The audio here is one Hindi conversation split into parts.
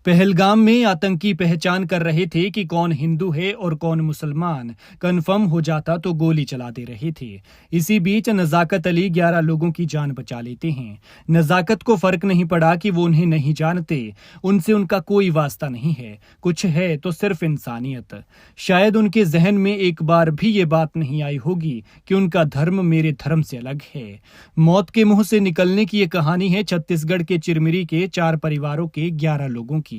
पहलगाम में आतंकी पहचान कर रहे थे कि कौन हिंदू है और कौन मुसलमान। कंफर्म हो जाता तो गोली चला दे रहे थे। इसी बीच नजाकत अली 11 लोगों की जान बचा लेते हैं। नजाकत को फर्क नहीं पड़ा कि वो उन्हें नहीं जानते, उनसे उनका कोई वास्ता नहीं है, कुछ है तो सिर्फ इंसानियत। शायद उनके जहन में एक बार भी ये बात नहीं आई होगी कि उनका धर्म मेरे धर्म से अलग है। मौत के मुंह से निकलने की ये कहानी है छत्तीसगढ़ के चिरमिरी के 4 परिवारों के 11 लोगों की,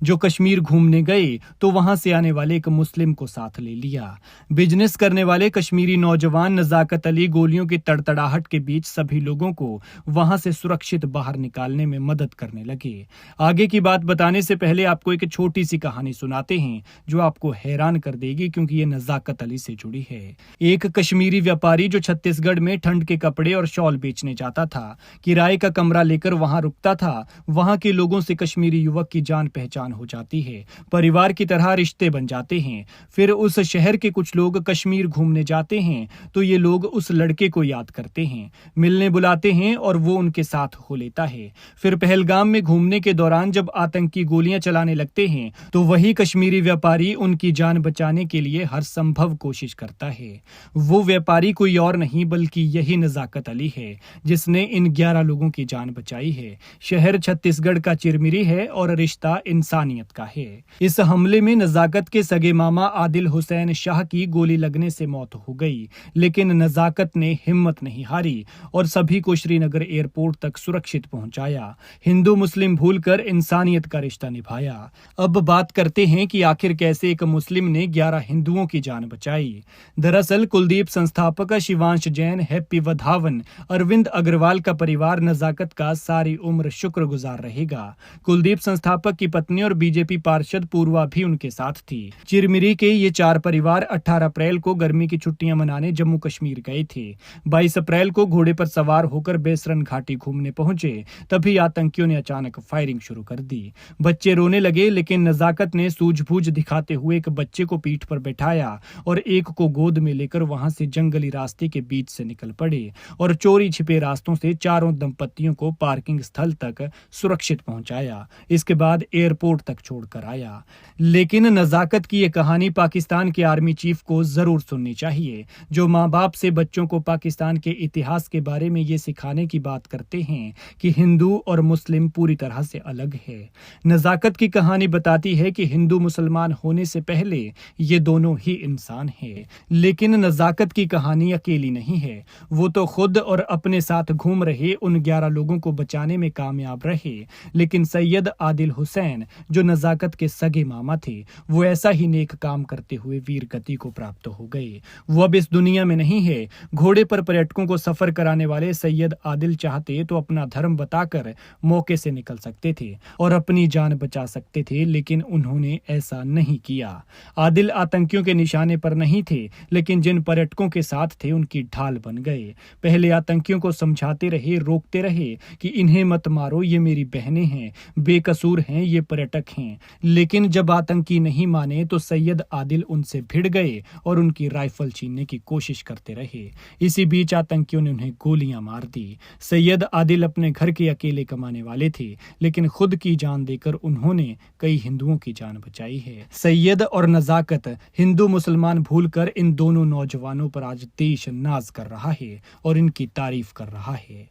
जो कश्मीर घूमने गए तो वहां से आने वाले एक मुस्लिम को साथ ले लिया। बिजनेस करने वाले कश्मीरी नौजवान नजाकत अली गोलियों की तड़तड़ाहट के बीच सभी लोगों को वहां से सुरक्षित बाहर निकालने में मदद करने लगे। आगे की बात बताने से पहले आपको एक छोटी सी कहानी सुनाते हैं जो आपको हैरान कर देगी, क्योंकि ये नजाकत अली से जुड़ी है। एक कश्मीरी व्यापारी जो छत्तीसगढ़ में ठंड के कपड़े और शॉल बेचने जाता था, किराए का कमरा लेकर वहां रुकता था। वहां के लोगों से कश्मीरी युवक की जान पहचान हो जाती है, परिवार की तरह रिश्ते बन जाते हैं। फिर उस शहर के कुछ लोग कश्मीर घूमने जाते हैं तो ये लोग उस लड़के को याद करते हैं, मिलने बुलाते हैं और वो उनके साथ हो लेता है। फिर पहलगाम में घूमने के दौरान जब आतंकी गोलियां चलाने लगते हैं तो वही कश्मीरी व्यापारी उनकी जान बचाने के लिए हर संभव कोशिश करता है। वो व्यापारी कोई और नहीं बल्कि यही नजाकत अली है, जिसने इन 11 लोगों की जान बचाई है। शहर छत्तीसगढ़ का चिरमिरी है और रिश्ता इंसानियत का है। इस हमले में नजाकत के सगे मामा आदिल हुसैन शाह की गोली लगने से मौत हो गई, लेकिन नजाकत ने हिम्मत नहीं हारी और सभी को श्रीनगर एयरपोर्ट तक सुरक्षित पहुंचाया। हिंदू मुस्लिम भूलकर इंसानियत का रिश्ता निभाया। अब बात करते हैं कि आखिर कैसे एक मुस्लिम ने 11 हिंदुओं की जान बचाई। दरअसल कुलदीप संस्थापक शिवांश जैन, हैप्पी वधावन, अरविंद अग्रवाल का परिवार नजाकत का सारी उम्र शुक्रगुजार रहेगा। कुलदीप संस्थापक की पत्नी और बीजेपी पार्षद पूर्वा भी उनके साथ थी। चिरमिरी के ये 4 परिवार 18 अप्रैल को गर्मी की छुट्टियां मनाने जम्मू कश्मीर गए थे। 22 अप्रैल को घोड़े पर सवार होकर बेसरन घाटी घूमने पहुंचे, तभी आतंकियों ने अचानक फायरिंग शुरू कर दी। बच्चे रोने लगे, लेकिन नजाकत ने सूझबूझ दिखाते हुए एक बच्चे को पीठ पर बैठाया और एक को गोद में लेकर वहां से जंगली रास्ते के बीच से निकल पड़े और चोरी छिपे रास्तों से चारों दंपत्तियों को पार्किंग स्थल तक सुरक्षित पहुंचाया। इसके बाद एयरपोर्ट तक छोड़कर आया। लेकिन नजाकत की यह कहानी पाकिस्तान के आर्मी चीफ को जरूर सुननी चाहिए, जो माँ बाप से बच्चों को पाकिस्तान के इतिहास के बारे में ये सिखाने की बात करते हैं कि हिंदू और मुस्लिम पूरी तरह से अलग है। नजाकत की कहानी बताती है कि हिंदू मुसलमान होने से पहले ये दोनों ही इंसान हैं। लेकिन नजाकत की कहानी अकेली नहीं है। वो तो खुद और अपने साथ घूम रहे उन 11 लोगों को बचाने में कामयाब रहे, लेकिन सैयद आदिल हुसैन, जो नजाकत के सगे मामा थे, वो ऐसा ही नेक काम करते हुए वीर गति को प्राप्त हो गए। वो अब इस दुनिया में नहीं है। घोड़े पर पर्यटकों को सफर कराने वाले सैयद आदिल चाहते तो अपना धर्म बताकर मौके से निकल सकते थे और अपनी जान बचा सकते थे, लेकिन उन्होंने ऐसा नहीं किया। आदिल आतंकियों के निशाने पर नहीं थे, लेकिन जिन पर्यटकों के साथ थे उनकी ढाल बन गए। पहले आतंकियों को समझाते रहे, रोकते रहे कि इन्हें मत मारो, ये मेरी बहनें हैं, बेकसूर हैं, ये पर्यटक हैं। लेकिन जब आतंकी नहीं माने तो सैयद आदिल उनसे भिड़ गए और उनकी राइफल छीनने की कोशिश करते रहे। इसी बीच आतंकियों ने उन्हें गोलियां मार दी। सैयद आदिल अपने घर के अकेले कमाने वाले थे, लेकिन खुद की जान देकर उन्होंने कई हिंदुओं की जान बचाई है। सैयद और नजाकत हिंदू मुसलमान भूलकर इन दोनों नौजवानों पर आज देश नाज कर रहा है और इनकी तारीफ कर रहा है।